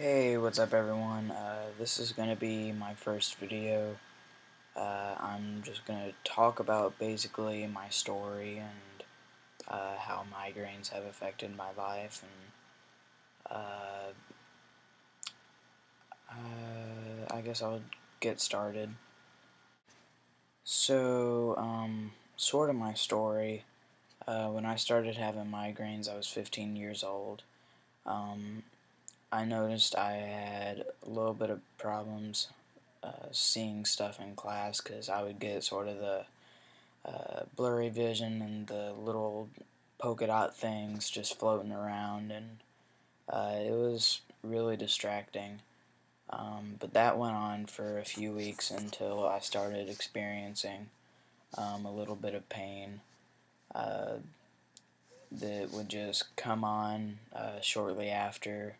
Hey, what's up everyone? This is going to be my first video. I'm just going to talk about basically my story and how migraines have affected my life, and I guess I'll get started. So, sort of my story. When I started having migraines, I was 15 years old. Um, I noticed I had a little bit of problems seeing stuff in class because I would get sort of the blurry vision and the little polka dot things just floating around, and it was really distracting. But that went on for a few weeks until I started experiencing a little bit of pain uh, that would just come on shortly after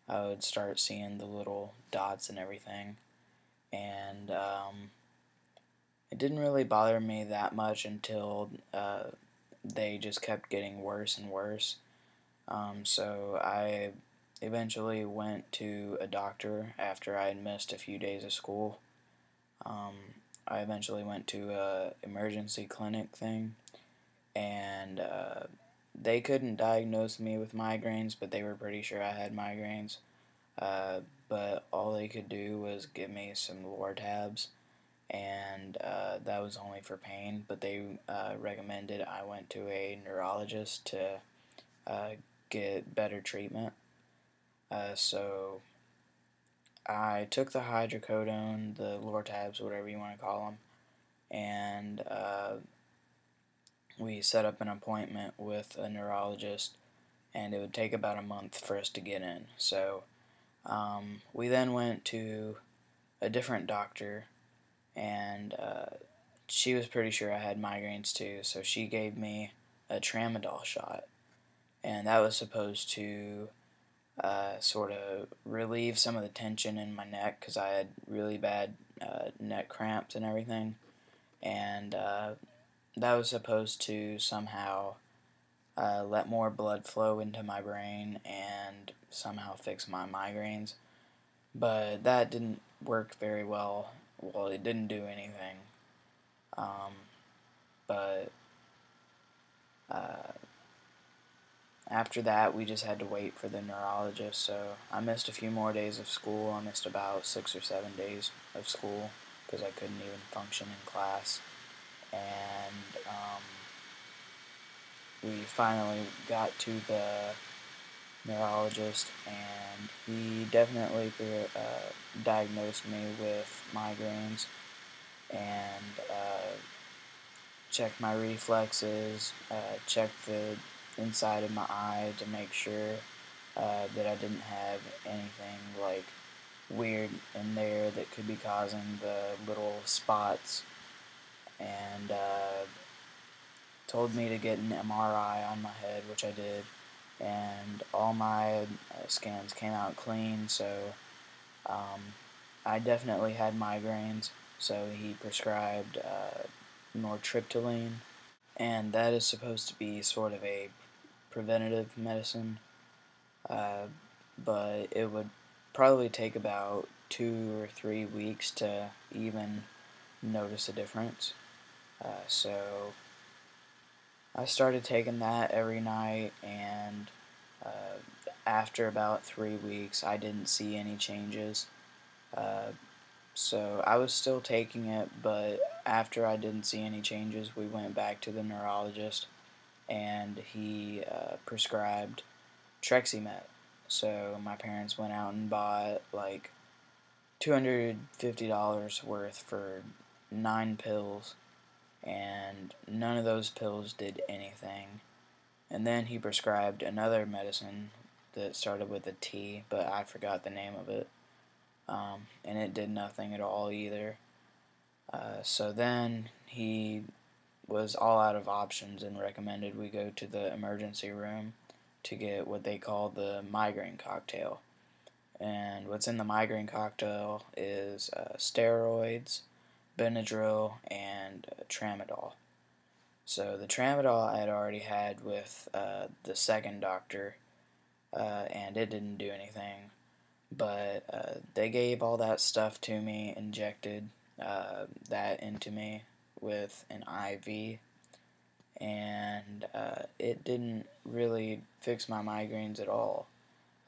I would start seeing the little dots and everything. And it didn't really bother me that much until they just kept getting worse and worse. So I eventually went to a doctor after I had missed a few days of school. Um, I eventually went to a emergency clinic thing, and they couldn't diagnose me with migraines, but they were pretty sure I had migraines. But all they could do was give me some Lortabs, and that was only for pain, but they recommended I went to a neurologist to uh, get better treatment. So I took the hydrocodone, the Lortabs, whatever you want to call them, and we set up an appointment with a neurologist, and it would take about a month for us to get in. So we then went to a different doctor, and she was pretty sure I had migraines too, so she gave me a tramadol shot, and that was supposed to sort of relieve some of the tension in my neck because I had really bad neck cramps and everything, and that was supposed to somehow let more blood flow into my brain and somehow fix my migraines, but that didn't work very well. Well, it didn't do anything. Um, but uh, after that, we just had to wait for the neurologist. So I missed a few more days of school. I missed about 6 or 7 days of school because I couldn't even function in class. And we finally got to the neurologist, and he definitely diagnosed me with migraines and checked my reflexes, checked the inside of my eye to make sure that I didn't have anything like weird in there that could be causing the little spots, and told me to get an MRI on my head, which I did, and all my scans came out clean, so I definitely had migraines, so he prescribed nortriptyline, and that is supposed to be sort of a preventative medicine, uh, but it would probably take about 2 or 3 weeks to even notice a difference. So I started taking that every night, and uh, after about 3 weeks, I didn't see any changes. Uh, so I was still taking it, but after I didn't see any changes, we went back to the neurologist, and he prescribed Treximet. So my parents went out and bought like $250 worth for 9 pills, and none of those pills did anything. And then he prescribed another medicine that started with a T, but I forgot the name of it, and it did nothing at all either. So then he was all out of options and recommended we go to the emergency room to get what they call the migraine cocktail. And what's in the migraine cocktail is steroids, Benadryl, and tramadol. So the tramadol I had already had with the second doctor, and it didn't do anything. but they gave all that stuff to me, injected that into me with an IV, and it didn't really fix my migraines at all.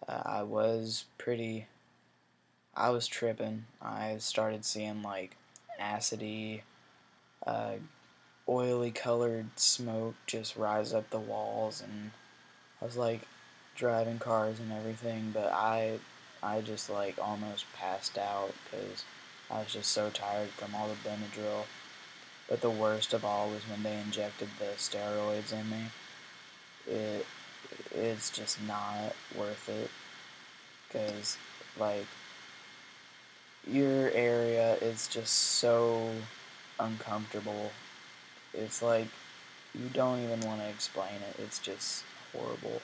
I was tripping. I started seeing like acidy, uh, oily colored smoke just rise up the walls, and I was like driving cars and everything, but I just like almost passed out because I was just so tired from all the Benadryl. But the worst of all was when they injected the steroids in me. It it's just not worth it because like your area is just so uncomfortable. It's like you don't even want to explain it. It's just horrible.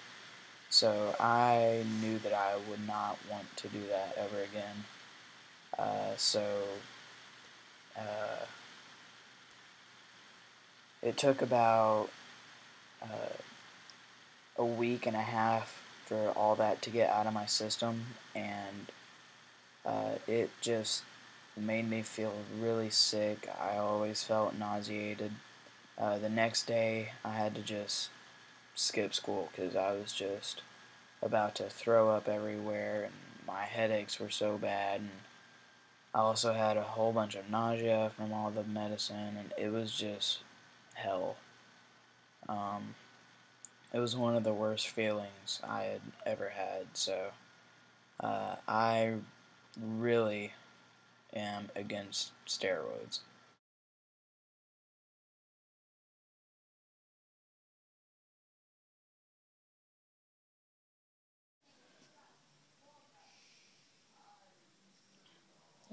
So I knew that I would not want to do that ever again. So uh, it took about uh, a week and a half for all that to get out of my system, and it just made me feel really sick. I always felt nauseated. The next day, I had to just skip school because I was just about to throw up everywhere, and my headaches were so bad, and I also had a whole bunch of nausea from all the medicine, and it was just hell. Um, it was one of the worst feelings I had ever had, so I really am against steroids.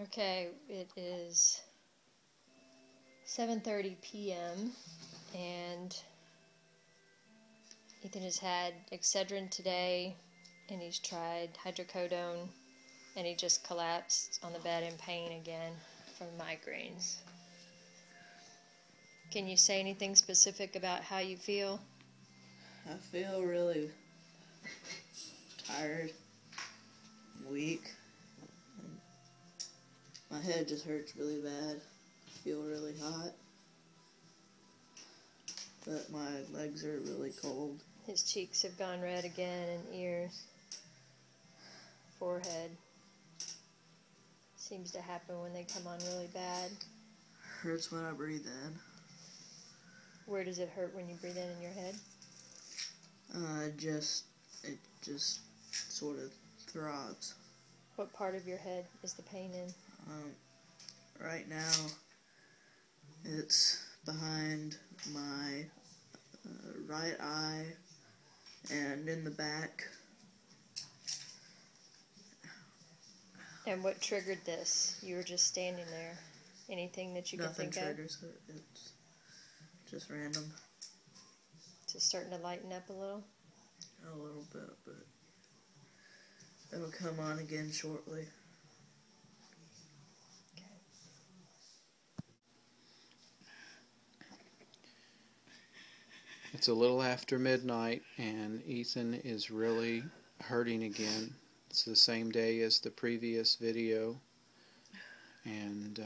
Okay, it is 7:30 p.m. and Ethan has had Excedrin today, and he's tried hydrocodone, and he just collapsed on the bed in pain again from migraines. Can you say anything specific about how you feel? I feel really tired, weak. My head just hurts really bad. I feel really hot. But my legs are really cold. His cheeks have gone red again, and ears, forehead. Seems to happen when they come on really bad. Hurts when I breathe in. Where does it hurt when you breathe in your head? It just sort of throbs. What part of your head is the pain in? Right now, it's behind my right eye and in the back. And what triggered this? You were just standing there. Anything that you could Nothing think of? triggers it. It's just random. Just starting to lighten up a little? A little bit, but it'll come on again shortly. Okay. It's a little after midnight, and Ethan is really hurting again. It's the same day as the previous video, and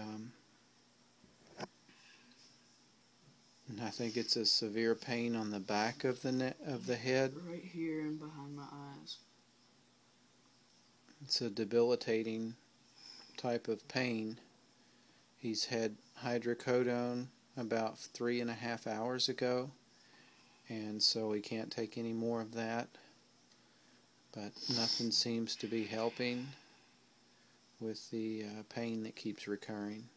I think it's a severe pain on the back of the head. Right here and behind my eyes. It's a debilitating type of pain. He's had hydrocodone about 3.5 hours ago, and so he can't take any more of that. But nothing seems to be helping with the pain that keeps recurring.